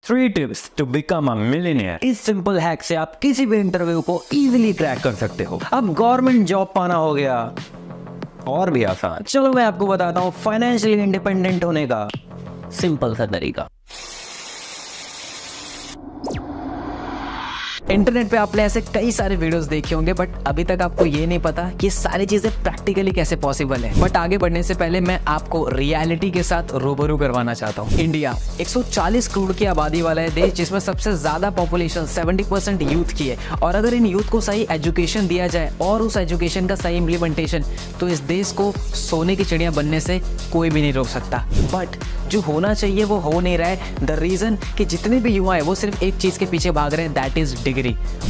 3 tips to become a millionaire. इस simple hack से आप किसी भी इंटरव्यू को इजीली क्रैक कर सकते हो। अब गवर्नमेंट जॉब पाना हो गया और भी आसान। चलो मैं आपको बताता हूँ फाइनेंशियली इंडिपेंडेंट होने का सिंपल सा तरीका। इंटरनेट पे आपने ऐसे कई सारे वीडियोस देखे होंगे, बट अभी तक आपको ये नहीं पता कि सारी चीजें प्रैक्टिकली कैसे पॉसिबल है। बट आगे बढ़ने से पहले मैं आपको रियलिटी के साथ रूबरू करवाना चाहता हूँ। इंडिया 140 करोड़ की आबादी वाला है देश, जिसमें सबसे ज्यादा पॉपुलेशन 70% यूथ की है। और अगर इन यूथ को सही एजुकेशन दिया जाए और उस एजुकेशन का सही इम्प्लीमेंटेशन, तो इस देश को सोने की चिड़िया बनने से कोई भी नहीं रोक सकता। बट जो होना चाहिए वो हो नहीं रहा है। द रीजन कि जितने भी युवा है वो सिर्फ एक चीज के पीछे भाग रहे हैं, दैट इज डिग्री।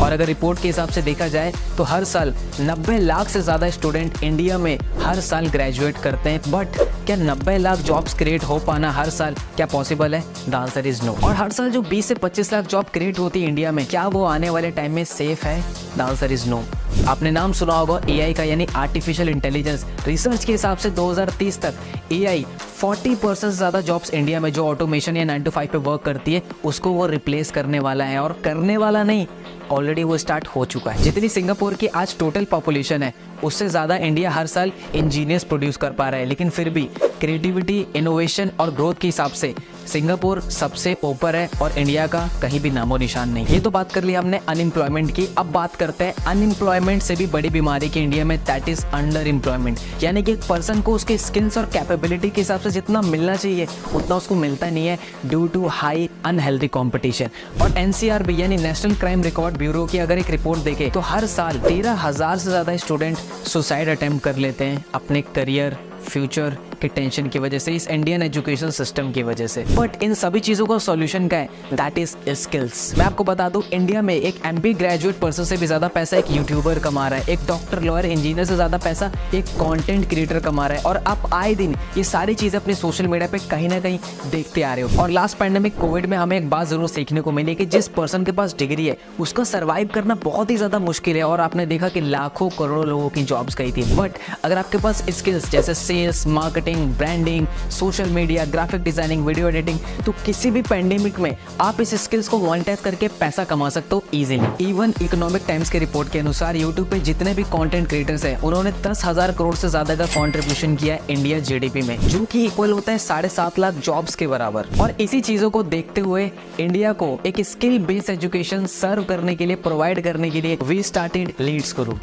और अगर रिपोर्ट के हिसाब से देखा जाए तो हर साल 90 लाख से ज्यादा स्टूडेंट इंडिया में हर साल ग्रेजुएट करते हैं। बट क्या 90 लाख जॉब्स क्रिएट हो पाना हर साल क्या पॉसिबल है? The answer is no. और हर साल जो 20 से 25 लाख जॉब क्रिएट होती है इंडिया में, क्या वो आने वाले टाइम में सेफ है? The answer is no. आपने नाम सुना होगा एआई का, यानी आर्टिफिशियल इंटेलिजेंस। रिसर्च के हिसाब से 2030 तक एआई 40% से ज्यादा जॉब्स इंडिया में जो ऑटोमेशन या 9 to 5 पे वर्क करती है उसको वो रिप्लेस करने वाला है। और करने वाला नहीं, ऑलरेडी वो स्टार्ट हो चुका है। जितनी सिंगापुर की आज टोटल पॉपुलेशन है उससे ज़्यादा इंडिया हर साल इंजीनियर्स प्रोड्यूस कर पा रहा है। लेकिन फिर भी क्रिएटिविटी, इनोवेशन और ग्रोथ के हिसाब से सिंगापुर सबसे ऊपर है और इंडिया का कहीं भी नामो निशान नहीं। ये तो बात कर ली हमने अनएम्प्लॉयमेंट की। अब बात करते हैं अनएम्प्लॉयमेंट से भी बड़ी बीमारी की इंडिया में, दैट इज अंडर एम्प्लॉयमेंट। यानी कि एक पर्सन को उसके स्किल्स और कैपेबिलिटी के हिसाब से जितना मिलना चाहिए उतना उसको मिलता नहीं है, due to high unhealthy competition. और एनसीआरबी यानी नेशनल क्राइम रिकॉर्ड ब्यूरो की अगर एक रिपोर्ट देखे तो हर साल 13,000 से ज्यादा स्टूडेंट सुसाइड अटेम्प्ट कर लेते हैं अपने करियर, फ्यूचर के टेंशन की वजह से, इस इंडियन एजुकेशन सिस्टम की वजह से। बट इन सभी चीजों का सॉल्यूशन क्या है? That is skills. मैं आपको बता दूं, इंडिया में एक एमबीए ग्रेजुएट पर्सन से भी ज्यादा पैसा एक यूट्यूबर कमा रहा है, एक डॉक्टर, लॉयर, इंजीनियर से ज्यादा पैसा एक कंटेंट क्रिएटर कमा रहा है। और आप आए दिन ये सारी चीजें अपने सोशल मीडिया पे कहीं ना कहीं देखते आ रहे हो। और लास्ट पैंडेमिक कोविड में हमें एक बात जरूर सीखने को मिली कि जिस पर्सन के पास डिग्री है उसका सर्वाइव करना बहुत ही ज्यादा मुश्किल है। और आपने देखा कि लाखों करोड़ों लोगों की जॉब्स गई थी। बट अगर आपके पास स्किल्स जैसे sales, marketing, branding, social media, graphic designing, video editing, तो किसी भी पैंडेमिक में आप इस स्किल्स को मोनेटाइज करके पैसा कमा सकते हो इजीली। इवन इकोनॉमिक टाइम्स के रिपोर्ट के अनुसार यूट्यूब पे जितने भी कंटेंट क्रिएटर्स हैं उन्होंने 10,000 करोड़ से ज्यादा का कंट्रीब्यूशन किया है इंडिया जीडीपी में, जो कि इक्वल होता है 7.5 लाख जॉब्स के बराबर। और इसी चीजों को देखते हुए इंडिया को एक स्किल बेस्ड एजुकेशन सर्व करने के लिए, प्रोवाइड करने के लिए वी स्टार्टेड लीड्स गुरु।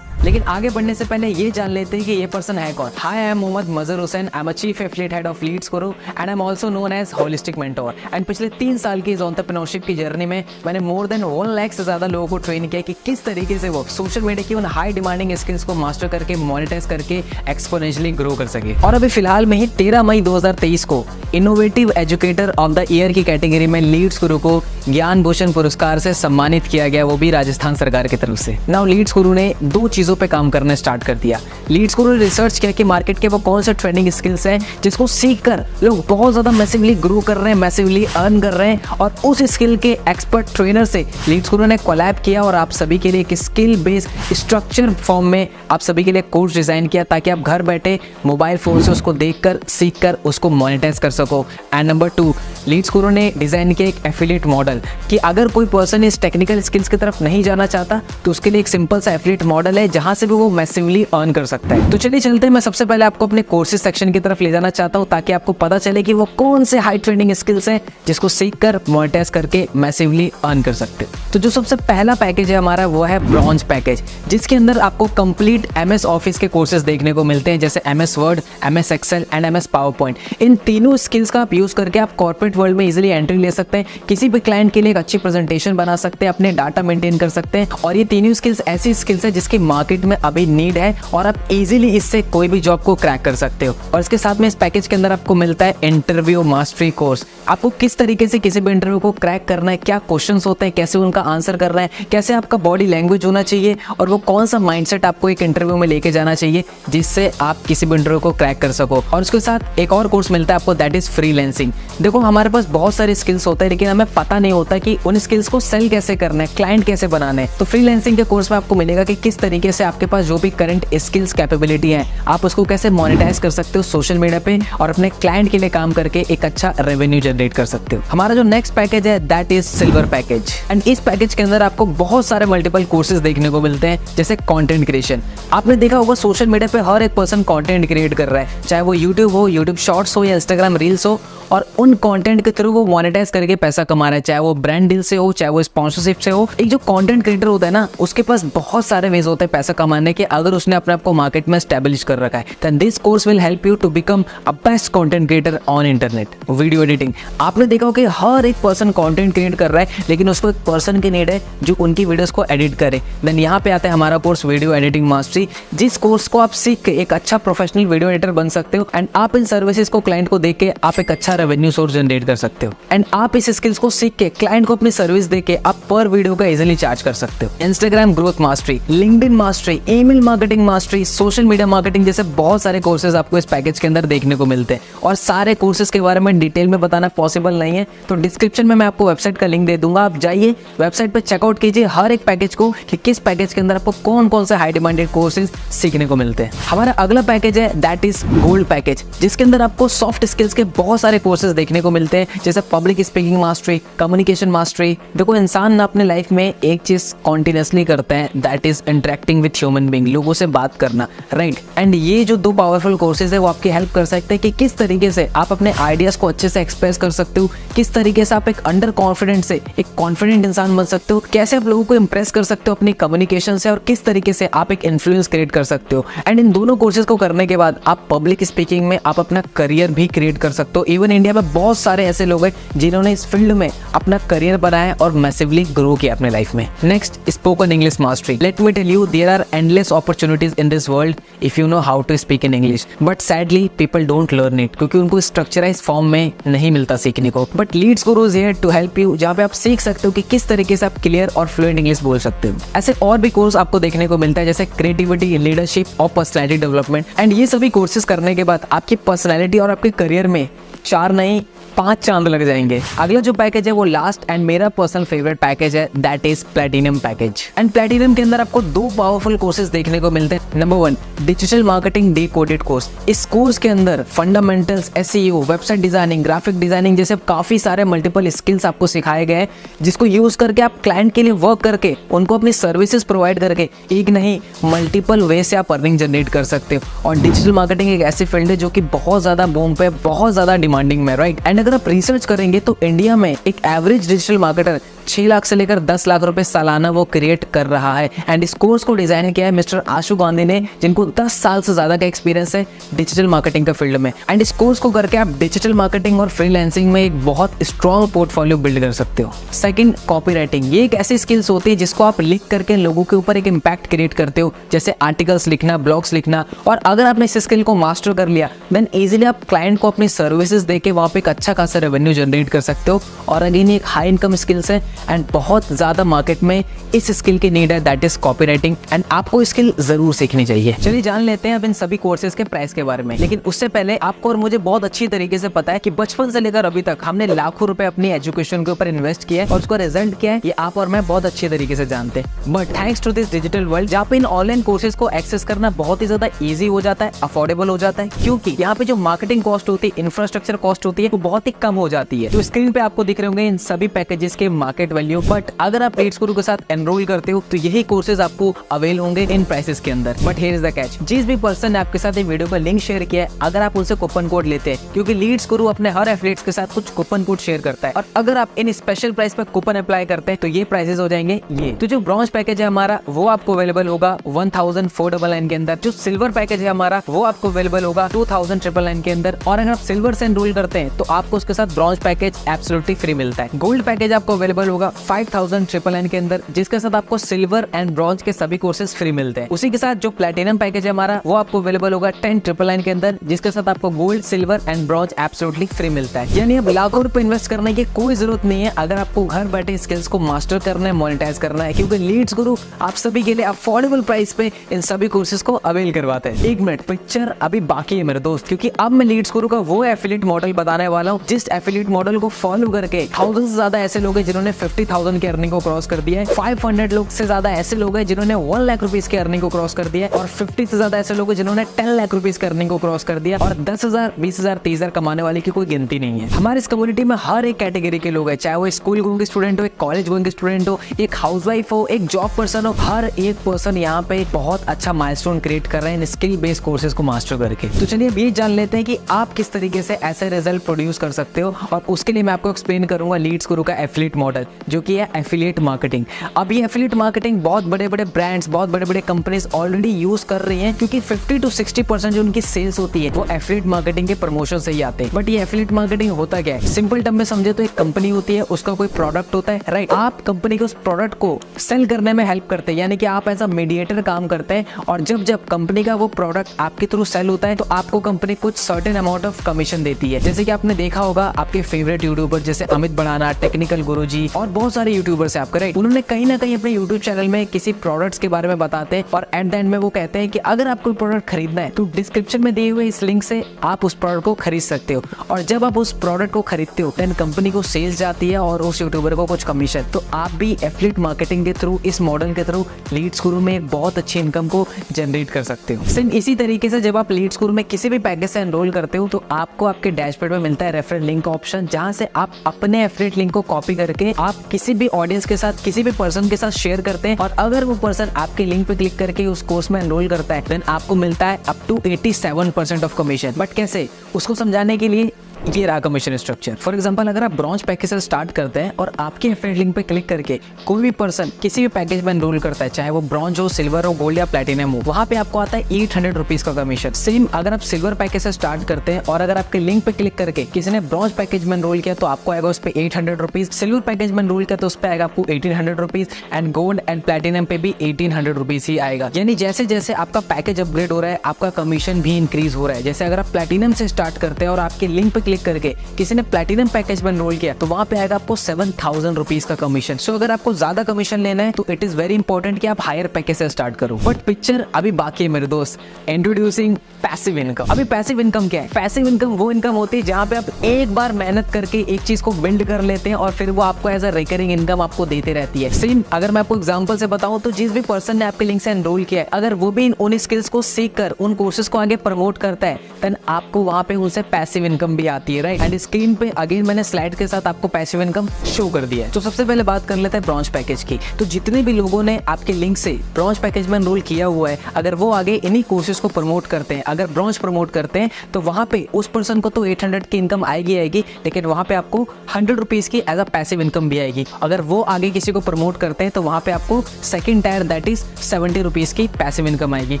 लेकिन आगे बढ़ने से पहले ये जान लेते हैं कि ये पर्सन है कौन। Hi, I am Mohammad Mazhar Hussain. I am a chief affiliate head of leads Guru and I am also known as holistic mentor. And पिछले 3 साल की इस एंटरप्रेन्योरशिप की जर्नी में मैंने मोर देन 1 लाख से ज्यादा लोगों को ट्रेन किया कि किस तरीके से वो सोशल मीडिया की उन हाई डिमांडिंग स्किल्स को मास्टर करके, मोनेटाइज करके एक्सपोनेंशियली ग्रो कर सके। और अभी फिलहाल में ही 13 मई 2023 को innovative educator of the year की कैटेगरी में लीड्स गुरु को ज्ञान भूषण पुरस्कार से सम्मानित किया गया, वो भी राजस्थान सरकार की तरफ से। नाउ लीड्स गुरु ने 2 चीजों पे काम करना स्टार्ट कर दिया। लीड्स गुरु ने रिसर्च किया कि मार्केट के वो कौन से ट्रेंडिंग स्किल्स हैं जिसको सीखकर लोग बहुत ज्यादा मैसिवली ग्रो कर रहे हैं, मैसिवली अर्न कर रहे हैं। और उस स्किल के एक्सपर्ट ट्रेनर से लीड्स गुरु ने कोलैब किया और आप सभी के लिए एक स्किल बेस्ड स्ट्रक्चर फॉर्म में आप सभी के लिए कोर्स डिजाइन किया, ताकि आप घर बैठे मोबाइल फोन से उसको देखकर, सीखकर उसको मोनेटाइज कर सको। एंड नंबर 2, लीड्स गुरु ने डिजाइन किया एक एफिलिएट मॉडल कि अगर कोई पर्सन इस टेक्निकल स्किल्स की तरफ नहीं जाना चाहता तो उसके लिए एक सिंपल सा एफिलिएट मॉडल है जहां से भी वो मैसिवली अर्न कर सकता है। तो चलिए चलते हैं, मैं सबसे पहले आपको अपने कोर्सेज सेक्शन की तरफ ले जाना चाहता हूं, ताकि आपको पता चले कि वो कौन से हाई ट्रेंडिंग स्किल्स हैं जिसको सीखकर मोनेटाइज करके मैसिवली अर्न कर सकते हैं। तो जो सबसे पहला पैकेज है हमारा वो है ब्रॉन्ज पैकेज, जिसके अंदर आपको कंप्लीट एमएस ऑफिस के कोर्सेज देखने को मिलते हैं, जैसे MS word, MS excel and MS PowerPoint. इन तीनों स्किल्स का आप यूज करके आप कॉर्पोरेट वर्ल्ड में इजीली एंट्री ले सकते हैं, किसी भी क्लाइंट के लिए एक अच्छी प्रेजेंटेशन बना सकते हैं, अपने डाटा मेंटेन कर सकते हैं। और ये तीनों स्किल्स ऐसी स्किल्स है जिसकी मार्केट में अभी नीड है और आप इजीली इससे कोई भी जॉब को क्रैक कर सकते हो। और इसके साथ में इस पैकेज के अंदर आपको मिलता है इंटरव्यू मास्टरी कोर्स। आपको किस तरीके से किसी भी इंटरव्यू को क्रैक करना है, क्या क्वेश्चंस होते हैं, कैसे उनका आंसर करना है, कैसे आपका बॉडी लैंग्वेज होना चाहिए और वो कौन सा माइंडसेट आपको एक इंटरव्यू में लेके जाना चाहिए जिससे आप किसी भी इंटरव्यू को क्रैक कर सको। और उसके साथ एक और कोर्स मिलता है आपको, दैट इज फ्रीलांसिंग। देखो, हमारे पास बहुत सारे स्किल्स होते हैं लेकिन हमें पता नहीं होता कि उन स्किल्स को सेल कैसे करना है, क्लाइंट कैसे बनाना है। तो फ्रीलांसिंग के कोर्स में आपको मिलेगा कि किस तरीके से आपके पास जो भी करंट स्किल्स कैपेबिलिटी है आप उसको कैसे मोनेटाइज कर सकते हो सोशल मीडिया पे और अपने क्लाइंट के लिए काम करके एक अच्छा रेवेन्यू जनरेट कर सकते हो। हमारा जो नेक्स्ट पैकेज है that is silver package and इस पैकेज के अंदर आपको बहुत सारे मल्टीपल कोर्सेज देखने को मिलते हैं, जैसे कंटेंट क्रिएशन। आपने देखा होगा सोशल मीडिया पे हर एक पर्सन कंटेंट क्रिएट कर रहा है, चाहे वो यूट्यूब हो, यूट्यूब शॉर्ट्स हो या इंस्टाग्राम रील्स हो, और उन कंटेंट के थ्रू वो मोनेटाइज करके पैसा कमा रहा है, चाहे वो ब्रांड डील से हो, चाहे वो स्पॉन्सरशिप से हो। एक जो कंटेंट क्रिएटर होता है ना, उसके पास बहुत सारे वेज होते हैं पैसा कमाने के, अगर उसने अपने आप को मार्केट में एस्टैब्लिश कर रखा है। Then this course will help you to become a best content creator on internet. Video editing, आपने देखा होगा कि हर एक पर्सन कंटेंट क्रिएट कर रहा है, लेकिन उसको एक पर्सन की नीड है जो उनकी वीडियोस को एडिट करे। देन यहाँ पे आता है हमारा कोर्स वीडियो एडिटिंग मास्टरी, जिस कोर्स को आप सीख के एक अच्छा प्रोफेशनल वीडियो एडिटर बन सकते हो एंड आप इन सर्विसेज को क्लाइंट को देके आप एक अच्छा रेवेन्यू सोर्स जनरेट कर सकते हो। एंड आप इस स्किल्स को सीख के क्लाइंट को अपनी सर्विस देके आप पर वीडियो का इजीली चार्ज कर सकते हो। Instagram growth mastery, LinkedIn mastery, email marketing mastery, social media marketing जैसे बहुत सारे कोर्सेज आपको इस पैकेज के अंदर देखने को मिलते हैं, और सारे कोर्सेज के बारे में डिटेल में बताना पॉसिबल नहीं है, तो डिस्क्रिप्शन में मैं आपको वेबसाइट का लिंक दे दूंगा, आप जाइए वेबसाइट पर चेकआउट कीजिए हर एक पैकेज को कि किस पैकेज के अंदर आपको कौन कौन से हाई डिमांडेड कोर्सेज सीखने को मिलते हैं। हमारा अगला पैकेज है दैट इज गोल्ड पैकेज, जिसके अंदर आपको सॉफ्ट स्किल्स के बहुत सारे कोर्सेज देखने को मिलते हैं, जैसे public speaking mastery, communication mastery. देखो इंसान ना अपने लाइफ में एक चीज कॉन्टिन्यूसली करता है that is interacting with human being, लोगों से बात करना, राइट। एंड ये जो दो पावरफुल कोर्सेज है वो आपकी हेल्प कर सकते हैं कि किस तरीके से आप अपने आइडियाज को अच्छे से एक्सप्रेस कर सकते हो, किस तरीके से आप एक अंडर कॉन्फिडेंट से एक कॉन्फिडेंट इंसान बन सकते हो, कैसे आप लोगों को इंप्रेस कर सकते हो अपनी कम्युनिकेशन से, और किस तरीके से आप एक इन्फ्लुएंस क्रिएट कर सकते हो। एंड इन दोनों कोर्सेज को करने के बाद आप पब्लिक स्पीकिंग में आप अपना करियर भी क्रिएट कर सकते हो। इवन इंडिया में बहुत सारे ऐसे लोग हैं जिन्होंने इस फील्ड में अपना करियर बनाया और मैसिवली ग्रो किया अपने लाइफ में। Next, spoken English mastery. Let me tell you, there are endless opportunities in this world if you know how to speak in English, but sadly people don't learn it, क्योंकि उनको structurize form में नहीं मिलता सीखने को। But Leads Guru is here to help you, जहाँ पे आप सीख सकते हो कि किस तरीके से आप क्लियर और फ्लुएंट इंग्लिश बोल सकते हो। ऐसे और भी कोर्स आपको देखने को मिलता है, जैसे क्रिएटिविटी, लीडरशिप और पर्सनैलिटी डेवलपमेंट। एंड ये सभी कोर्सेज करने के बाद आपकी पर्सनैलिटी और आपके करियर में 4 नहीं 5 चांद लग जाएंगे। अगला जो पैकेज है वो लास्ट एंड मेरा पर्सनल फेवरेट पैकेज है that is platinum package. And platinum के अंदर आपको 2 पावरफुल कोर्सेज देखने को मिलते हैं। Number 1, digital marketing decoded course. इस कोर्स के अंदर fundamentals, SEO, website designing, graphic designing जैसे काफी सारे मल्टीपल स्किल्स आपको सिखाए गए हैं, जिसको यूज करके आप क्लाइंट के लिए वर्क करके उनको अपनी सर्विसेज प्रोवाइड करके एक नहीं मल्टीपल वे से आप अर्निंग जनरेट कर सकते हो। और डिजिटल मार्केटिंग एक ऐसी फील्ड है जो कि बहुत ज्यादा बूम पे, बहुत ज्यादा डिमांडिंग में, राइट। एंड अगर आप रिसर्च करेंगे तो इंडिया में एक एवरेज डिजिटल मार्केटर 6 लाख से लेकर 10 लाख रुपए सालाना वो क्रिएट कर रहा है। एंड इस कोर्स को डिजाइन किया है मिस्टर आशु गांधी ने, जिनको 10 साल से ज्यादा का एक्सपीरियंस है डिजिटल मार्केटिंग का फील्ड में। एंड इस कोर्स को करके आप डिजिटल मार्केटिंग और फ्रीलांसिंग में एक बहुत स्ट्रॉन्ग पोर्टफोलियो बिल्ड कर सकते हो। Second, copywriting. ये एक ऐसी स्किल्स होती है जिसको आप लिख करके लोगों के ऊपर एक इम्पैक्ट क्रिएट करते हो, जैसे आर्टिकल्स लिखना, ब्लॉग्स लिखना। और अगर आपने इस स्किल को मास्टर कर लिया देन इजीली आप क्लाइंट को अपनी सर्विसेज देके वहाँ पे एक अच्छा खासा रेवेन्यू जनरेट कर सकते हो। और अगेन एक हाई इनकम स्किल्स है एंड बहुत ज्यादा मार्केट में इस स्किल की नीड है दैट इज कॉपीराइटिंग, एंड आपको स्किल जरूर सीखनी चाहिए। चलिए जान लेते हैं अब इन सभी कोर्सेज के प्राइस के बारे में। लेकिन उससे पहले आपको और मुझे बहुत अच्छी तरीके से पता है कि बचपन से लेकर अभी तक हमने लाखों रुपए अपनी एजुकेशन के ऊपर इन्वेस्ट किया है और उसका रिजल्ट क्या है ये आप और मैं बहुत अच्छे तरीके से जानते हैं। But thanks to this digital world, जहाँ पे इन ऑनलाइन कोर्सेज को एक्सेस करना बहुत ही ज्यादा ईजी हो जाता है, अफोर्डेबल हो जाता है, क्योंकि यहाँ पे जो मार्केटिंग कॉस्ट होती है, इंफ्रास्ट्रक्चर कॉस्ट होती है, वो बहुत ही कम हो जाती है। तो स्क्रीन पे आपको दिख रहे होंगे इन सभी पैकेजेस के मार्केट वैल्यू। बट अगर आप लीड्स गुरु के साथ एनरोल करते हो तो यही कोर्सेज आपको अवेल होंगे इन प्राइसेस के अंदर। But here is the catch, जिस भी पर्सन ने आपके साथ ये वीडियो का लिंक शेयर किया है, अगर आप उनसे कूपन कोड लेते हैं, क्योंकि लीड्स गुरु अपने हर एफिलिएट्स के साथ कुछ कूपन कोड शेयर करता है, और अगर आप इन स्पेशल प्राइस पर कूपन अप्लाई करते हैं तो ये प्राइसेस हो जाएंगे ये। तो जो ब्रॉन्ज पैकेज है हमारा वो आपको अवेलेबल होगा 1499 के अंदर। जो सिल्वर पैकेज है हमारा वो आपको अवेलेबल होगा 2999 के अंदर। और अगर आप सिल्वर से एनरोल करते हैं तो आपको उसके साथ ब्रॉन्ज पैकेज एब्सोल्युटली फ्री मिलता है। गोल्ड पैकेज आपको अवेलेबल होगा 5999 के अंदर, जिसके साथ आपको सिल्वर एंड ब्रॉन्ज के सभी कोर्सेज फ्री मिलते हैं। उसी के साथ जो प्लैटिनम पैकेज है हमारा वो आपको अवेलेबल होगा 10999 के अंदर, जिसके साथ आपको gold, silver and bronze absolutely free मिलता है। यानी अब लाखों रुपए इन्वेस्ट करने की कोई जरूरत नहीं है अगर आपको घर बैठे स्किल्स को मास्टर करना है, मोनेटाइज करना है, क्योंकि लीड्स गुरु आप सभी के लिए अफोर्डेबल प्राइस पे इन सभी कोर्सेज को अवेल करवाते हैं। 1 मिनट, पिक्चर अभी बाकी है मेरे दोस्त, क्योंकि अब मैं लीड्स गुरु का वो एफिलिएट मॉडल बताने वाला हूँ जिस एफिलिएट मॉडल को फॉलो करके थाउजेंड से ज्यादा ऐसे लोग हैं जिन्होंने 50,000 की अर्निंग को क्रॉस कर दिया है। 500 लोग से ज्यादा ऐसे लोग हैं जिन्होंने 1 लाख रुपीज की अर्निंग को क्रॉस कर दिया है और 50 से ज्यादा ऐसे लोग हैं जिन्होंने 10 लाख रुपीज की अर्निंग को क्रॉस कर दिया और 10,000, 20,000, 30,000 कमाने वाले की कोई गिनती नहीं है। हमारे इस कम्युनिटी में हर एक कैटेगरी के लोग हैं, चाहे वो स्कूल गोइंग स्टूडेंट हो, एक कॉलेज गोइंग स्टूडेंट हो, एक हाउसवाइफ हो, एक जॉब पर्सन हो, हर एक पर्सन यहाँ पे बहुत अच्छा माइलस्टोन क्रिएट कर रहे हैं स्किल बेस्ड कोर्सेज को मास्टर करके। तो चलिए अब ये जान लेते हैं कि आप किस तरीके से ऐसे रिजल्ट प्रोड्यूस कर सकते हो और उसके लिए मैं आपको एक्सप्लेन करूंगा लीड्स गुरु का एफिलिएट मॉडल, जो कि है एफिलिएट मार्केटिंग। अब ये एफिलिएट मार्केटिंग बहुत बड़े बड़े ब्रांड्स, बहुत बड़े बड़े कंपनीज ऑलरेडी यूज कर रही हैं, क्योंकि 50 to 60% जो उनकी सेल्स होती है वो एफिलिएट मार्केटिंग के प्रमोशन से ही आते हैं। बट ये एफिलिएट मार्केटिंग होता क्या है? सिंपल टर्म में समझे तो एक कंपनी होती है, उसका कोई प्रोडक्ट होता है, राइट? आप कंपनी के उस प्रोडक्ट को सेल करने में हेल्प करते हैं, यानी कि आप एज अ मीडिएटर काम करते हैं और जब कंपनी का वो प्रोडक्ट आपके थ्रू सेल होता है तो आपको कंपनी कुछ सर्टेन अमाउंट ऑफ कमीशन देती है। जैसे कि आपने देखा होगा आपके फेवरेट यूट्यूबर जैसे अमित बढ़ाना, टेक्निकल गुरुजी और बहुत सारे यूट्यूबर्स है आपके, राइट? उन्होंने कहीं ना कहीं अपने यूट्यूब चैनल में किसी प्रोडक्ट्स के बारे में बताते हैं और एट द एंड में वो कहते हैं कि अगर आपको प्रोडक्ट खरीदना है तो डिस्क्रिप्शन में दिए हुए इस लिंक से आप उस प्रोडक्ट को खरीद सकते हो और जब आप उस प्रोडक्ट को खरीदते हो देन कंपनी को सेल्स जाती है और उस यूट्यूबर को कुछ कमीशन। तो आप भी एफिलिएट मार्केटिंग के थ्रू, इस मॉडल के थ्रू लीड्स गुरु में एक बहुत अच्छी इनकम को जनरेट कर सकते हो। सेम इसी तरीके से जब आप लीड्स गुरु में किसी भी पैकेज से एनरोल करते हो तो आपको आपके डैशबोर्ड में मिलता है रेफरल लिंक का ऑप्शन, जहां से आप अपने एफिलिएट लिंक को कॉपी करके आप किसी भी ऑडियंस के साथ, किसी भी पर्सन के साथ शेयर करते हैं और अगर वो पर्सन आपके लिंक पे क्लिक करके उस कोर्स में एनरोल करता है देन आपको मिलता है up to 87% of commission. But कैसे, उसको समझाने के लिए ये रहा कमीशन स्ट्रक्चर। फॉर एग्जांपल अगर आप ब्रॉन्ज पैकेज से स्टार्ट करते हैं और आपके एफिलिएट लिंक पे क्लिक करके कोई भी पर्सन किसी भी पैकेज में एनरोल करता है, चाहे वो ब्रॉन्ज हो, सिल्वर हो, गोल्ड या प्लैटिनम हो, वहां पे आपको आता है 800 रुपीज का कमीशन। सेम अगर आप सिल्वर पैकेज से स्टार्ट करते हैं और अगर आपके लिंक पे क्लिक करके किसी ने ब्रॉन्ज पैकेज में एनरोल किया तो आपको आएगा उस पर 800 रुपीज, सिल्वर पैकेज में एनरोल किया तो उस पर आएगा आपको 1800 rupees and gold and platinum पे भी 1800 रुपीज ही आएगा। यानी जैसे जैसे आपका पैकेज अपग्रेड हो रहा है आपका कमीशन भी इंक्रीज हो रहा है। जैसे अगर आप प्लैटिनम से स्टार्ट करते हैं और आपके लिंक पे क्लिक करके किसी ने प्लैटिनम पैकेज में एनरोल किया तो वहां पे आएगा आपको 7,000 रुपीज का कमीशन। सो अगर आपको ज्यादा कमीशन लेना है तो इट इज वेरी इंपॉर्टेंट कि आप हायर पैकेज से स्टार्ट करो। बट पिक्चर अभी बाकी है मेरे दोस्त। Introducing passive income. अभी पैसिव इनकम क्या है? पैसिव इनकम वो इनकम होती है जहां पे आप एक बार मेहनत करके एक चीज को बिल्ड कर लेते हैं और फिर वो आपको एज अ रिकरिंग इनकम आपको देते रहती है। सेम अगर मैं आपको एग्जांपल से बताऊं तो जिस भी पर्सन ने आपके लिंक से एनरोल किया है, अगर वो भी उन स्किल्स को सीख कर उन कोर्सेज को आगे प्रमोट करता है देन आपको वहां पे उनसे पैसिव इनकम भी आती है, राइट? एंड स्क्रीन पे अगेन मैंने स्लाइड के साथ आपको पैसिव इनकम शो कर दिया है। तो सबसे पहले बात कर लेते हैं ब्रॉन्ज पैकेज की। तो जितने भी लोगों ने आपके लिंक से ब्रॉन्ज पैकेज में एनरोल किया हुआ है, अगर वो आगे इन्हीं कोर्सेज को प्रमोट करते हैं, अगर ब्रॉन्ज प्रमोट करते हैं तो वहां पे उस पर्सन को तो 800 की इनकम आएगी, लेकिन वहां पे आपको 100 रुपीज की एज अ पैसिव इनकम भी आएगी। अगर वो आगे किसी को प्रमोट करते हैं तो वहां पे आपको second tier that is 70 rupees की पैसिव इनकम आएगी।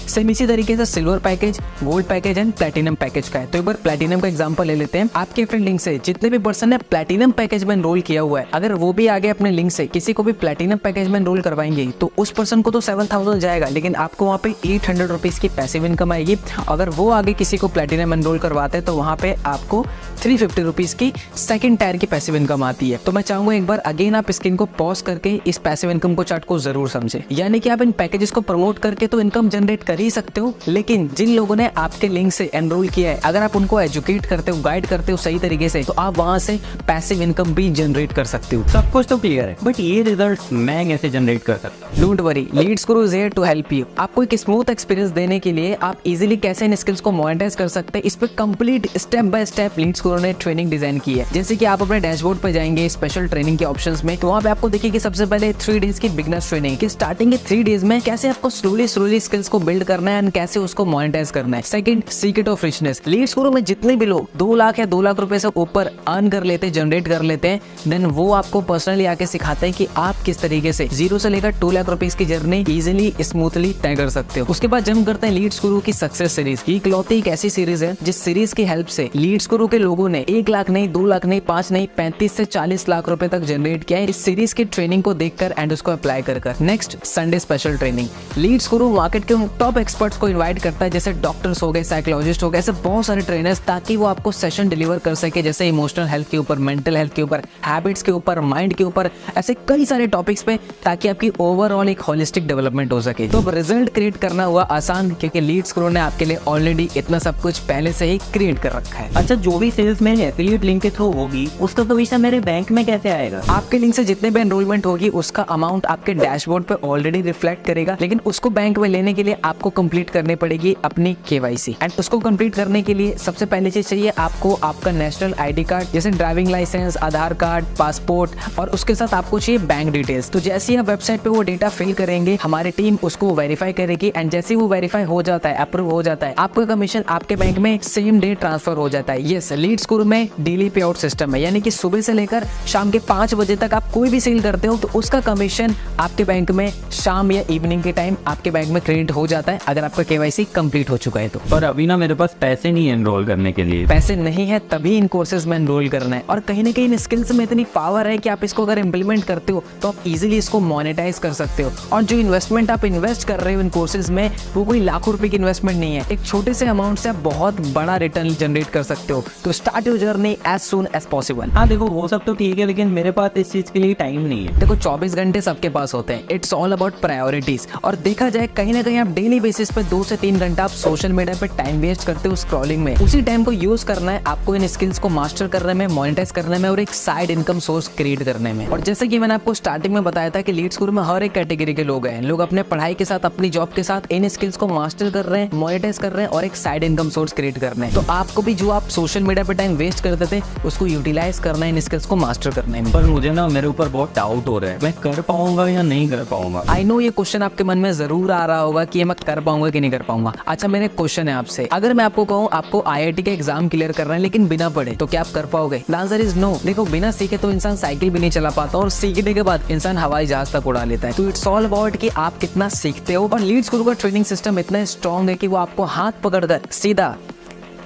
सेम इसी तरीके से silver package, gold package and platinum package का है। तो एक बार प्लैटिनम का एग्जांपल ले लेते हैं। आपके फ्रेंड लिंक से जितने भी पर्सन ने प्लैटिनम पैकेज में एनरोल किया हुआ है, अगर वो भी आगे अपने लिंक से किसी को भी प्लैटिनम पैकेज में एनरोल करवाएंगे तो उस पर्सन को तो 7,000 जाएगा, लेकिन आपको वहां पे 800 रुपीज की पैसिव इनकम आएगी। अगर वो आगे किसी को प्लैटिनम एनरोल करवाते हैं तो वहां पे आपको 350 रुपीज की सेकंड टायर की पैसिव इनकम आती है। तो मैं चाहूंगा एक बार अगेन आप स्क्रीन को पॉज करके इस पैसिव इनकम को चार्ट को जरूर समझे। यानी कि आप इन पैकेजेस को प्रमोट करके तो इनकम जनरेट कर ही सकते हो, लेकिन जिन लोगों ने आपके लिंक से एनरोल किया है, अगर आप उनको एजुकेट करते हो, गाइड करते हो सही तरीके से, तो आप वहां से पैसिव इनकम भी जनरेट कर सकते हो। सब कुछ तो क्लियर है, बट ये रिजल्ट मैं कैसे जनरेट कर सकता हूँ? Don't worry, Leads Guru is here to help you. आपको एक स्मूथ एक्सपीरियंस देने के लिए आप इजीली कैसे इन स्किल्स को मोनेटाइज कर सकते हैं, इस पे complete step by step Leads Guru ने ट्रेनिंग डिजाइन की है। जैसे कि आप अपने डैशबोर्ड पर जाएंगे स्पेशल ट्रेनिंग के ऑप्शंस में, तो वहां पे आपको देखिए कि सबसे पहले 3 डेज की बिगनर्स ट्रेनिंग कि स्टार्टिंग के 3 डेज में कैसे आपको स्लोली स्किल्स को बिल्ड करना है एंड कैसे उसको मोनेटाइज करना है। Second, secret of richness. Leads Guru में जितने भी लोग 2 लाख या 2 लाख रुपए से ऊपर अर्न कर लेते हैं, जनरेट कर लेते हैं, देन वो आपको पर्सनली आके सिखाते हैं कि आप किस तरीके से 0 से लेकर 2 लाख रुपीज की जर्नी इजीली स्मूथली तय कर सकते हो। उसके बाद जंप करते हैं लीड्स गुरु की सक्सेस सीरीज। ये इकलौती एक ऐसी सीरीज है जिस सीरीज की हेल्प से लीड्स गुरु के लोगों ने 1 लाख नहीं, 2 लाख नहीं, 5 नहीं, 35 से 40 लाख रुपए तक जनरेट किया है इस सीरीज की ट्रेनिंग को देखकर एंड उसको अप्लाई कर। Next, Sunday special training. Leads Guru market के टॉप एक्सपर्ट्स को इन्वाइट करता है, जैसे डॉक्टर्स हो गए, साइकोलॉजिस्ट हो गए, ऐसे बहुत सारे ट्रेनर्स, ताकि वो आपको सेशन इन्फॉर्मेशन डिलीवर कर सके, जैसे इमोशनल हेल्थ के ऊपर, मेंटल हेल्थ के ऊपर, हैबिट्स के ऊपर, माइंड के ऊपर, ऐसे कई सारे टॉपिक्स पे, ताकि आपकी ओवरऑल एक होलिस्टिक डेवलपमेंट हो सके। तो अब रिजल्ट क्रिएट करना हुआ आसान, क्योंकि लीड्स ग्रो ने आपके लिए ऑलरेडी इतना सब कुछ पहले से ही क्रिएट कर रखा है। अच्छा, जो भी सेल्स मेरे एफिलिएट लिंक के थ्रू होगी उसका पैसा मेरे बैंक में कैसे आएगा? आपके लिंक से जितने भी एनरोलमेंट होगी उसका अमाउंट आपके डैशबोर्ड पे ऑलरेडी रिफ्लेक्ट करेगा, लेकिन उसको बैंक में लेने के लिए आपको कंप्लीट करनी पड़ेगी अपनी केवाईसी। एंड उसको कंप्लीट करने के लिए सबसे पहले चीज चाहिए आपको आपका नेशनल आईडी कार्ड, जैसे ड्राइविंग लाइसेंस, आधार कार्ड, पासपोर्ट, और उसके साथ आपको चाहिए बैंक डिटेल्स। तो जैसे ही आप वेबसाइट पे वो डेटा फिल करेंगे, हमारी टीम उसको वेरीफाई करेगी, एंड जैसे ही वो वेरीफाई हो जाता है, अप्रूव हो जाता है, आपका कमीशन आपके बैंक में सेम डे ट्रांसफर हो जाता है। यस, लीड्स ग्रो में डेली पे आउट सिस्टम है, यानी कि सुबह से लेकर शाम के 5 बजे तक आप कोई भी सेल करते हो तो उसका कमीशन आपके बैंक में शाम या इवनिंग के टाइम आपके बैंक में क्रेडिट हो जाता है, अगर आपका केवाईसी कंप्लीट हो चुका है तो। पर अभी ना मेरे पास पैसे नहीं है एनरोल करने के लिए। पैसे नहीं है तभी इन कोर्सेज में एनरोल करना है, और कहीं ना कहीं इन स्किल्स में इतनी पावर है कि आप इसको अगर इम्प्लीमेंट करते हो तो आप इजीली इसको मोनेटाइज कर सकते हो। और जो इन्वेस्टमेंट आप इन्वेस्ट कर रहे हो इन कोर्सेज में, वो कोई लाखों रुपए की इन्वेस्टमेंट नहीं है, एक छोटे से अमाउंट से आप बहुत बड़ा रिटर्न जनरेट कर सकते हो। तो start your journey as soon as possible. हाँ देखो, वो सब तो ठीक है, लेकिन मेरे पास इस चीज के लिए टाइम नहीं है। देखो 24 घंटे सबके पास होते हैं, इट्स ऑल अबाउट प्रायोरिटीज। और देखा जाए कहीं ना कहीं आप डेली बेसिस पे 2 से 3 घंटा आप सोशल मीडिया पे टाइम वेस्ट करते हो स्क्रॉलिंग में। उसी टाइम को यूज करना है आपको इन स्किल्स को मास्टर करने में, मोनेटाइज करने में, और एक साइड इनकम सोर्स क्रिएट करने में। और जैसे कि मैंने आपको स्टार्टिंग में बताया था कि लीड्स ग्रो में हर एक कैटेगरी के लोग हैं, लोग अपने पढ़ाई के साथ, अपनी जॉब के साथ इन स्किल्स को मास्टर कर रहे हैं, मोनेटाइज कर रहे हैं, और एक साइड इनकम सोर्स क्रिएट कर रहे हैं। तो आपको भी जो आप सोशल मीडिया पे टाइम वेस्ट करते थे उसको यूटिलाइज करना है इन स्किल्स को मास्टर करने में। पर मुझे ना मेरे ऊपर बहुत डाउट हो रहा है, मैं कर पाऊंगा या नहीं कर पाऊंगा। आई नो ये क्वेश्चन आपके मन में जरूर आ रहा होगा कि मैं कर पाऊंगा कि नहीं कर पाऊंगा। अच्छा, मेरे क्वेश्चन है आपसे, अगर मैं आपको कहूँ आपको आईआईटी के एग्जाम क्लियर कर रहे हैं लेकिन बिना पढ़े, तो क्या आप कर पाओगे? The answer is no. देखो, बिना सीखे तो इंसान साइकिल भी नहीं चला पाता, और सीखने के बाद इंसान हवाई जहाज तक उड़ा लेता है। तो इट्स ऑल अबाउट कि आप कितना सीखते हो। और लीड्स ग्रो का ट्रेनिंग सिस्टम इतना स्ट्रॉन्ग है कि वो आपको हाथ पकड़कर सीधा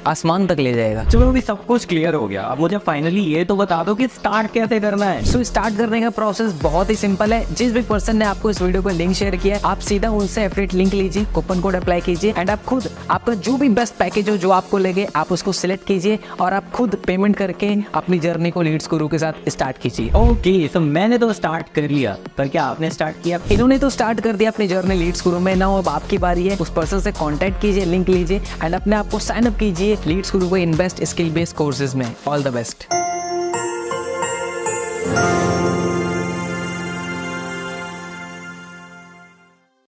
आसमान तक ले जाएगा। चलो, अभी सब कुछ क्लियर हो गया, अब मुझे फाइनली ये तो बता दो कि स्टार्ट कैसे करना है। सो स्टार्ट करने का प्रोसेस बहुत ही सिंपल है। जिस भी पर्सन ने आपको इस वीडियो पर लिंक शेयर किया है, आप सीधा उनसे एफिलिएट लिंक लीजिए, कूपन कोड अप्लाई कीजिए, एंड आप खुद आपका जो भी बेस्ट पैकेज हो, जो आपको लगे, आप उसको सिलेक्ट कीजिए, और आप खुद पेमेंट करके अपनी जर्नी को लीड्स गुरु के साथ स्टार्ट कीजिए। ओके, तो मैंने तो स्टार्ट कर लिया, पर क्या आपने स्टार्ट किया? इन्होंने तो स्टार्ट कर दिया अपनी जर्नी लीड्स गुरु में। नाउ अब आपकी बारी है, उस पर्सन से कॉन्टैक्ट कीजिए, लिंक लीजिए, एंड अपने आप को साइन अप कीजिए लीड्स गुरु को बेस्ट स्किल बेस्ड कोर्सेज में। All the best.